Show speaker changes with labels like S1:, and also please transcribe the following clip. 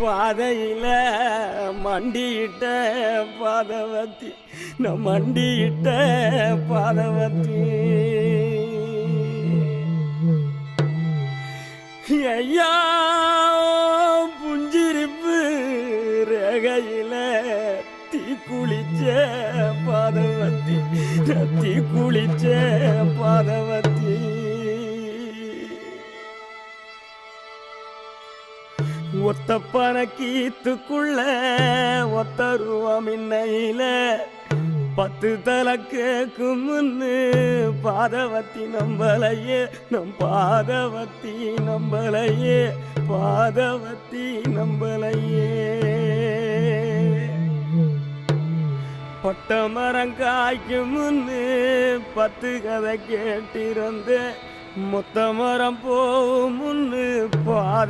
S1: பாதையில மண்டியிட்ட பாதவத்தி நான் மண்டியிட்ட பாதவத்தி ஐயா புஞ்சிருப்பு ரகையில தீ குளிச்ச பாதவத்தி தீ குளிச்ச பாதவத்தி ஒத்த பணக்கீத்துக்குள்ள ஒத்த ரூபா மின்னையில 10 தலை கேக்கும் முன்னு பாதவத்தி நம்பலையே நம் பாதவத்தி நம்பலையே பாதவத்தி நம்பலையே பட்ட மரம் காய்க்கும் முன்னு 10 கதை கேட்டிருந்த மொத்த மரம் போகும் முன்னு பாத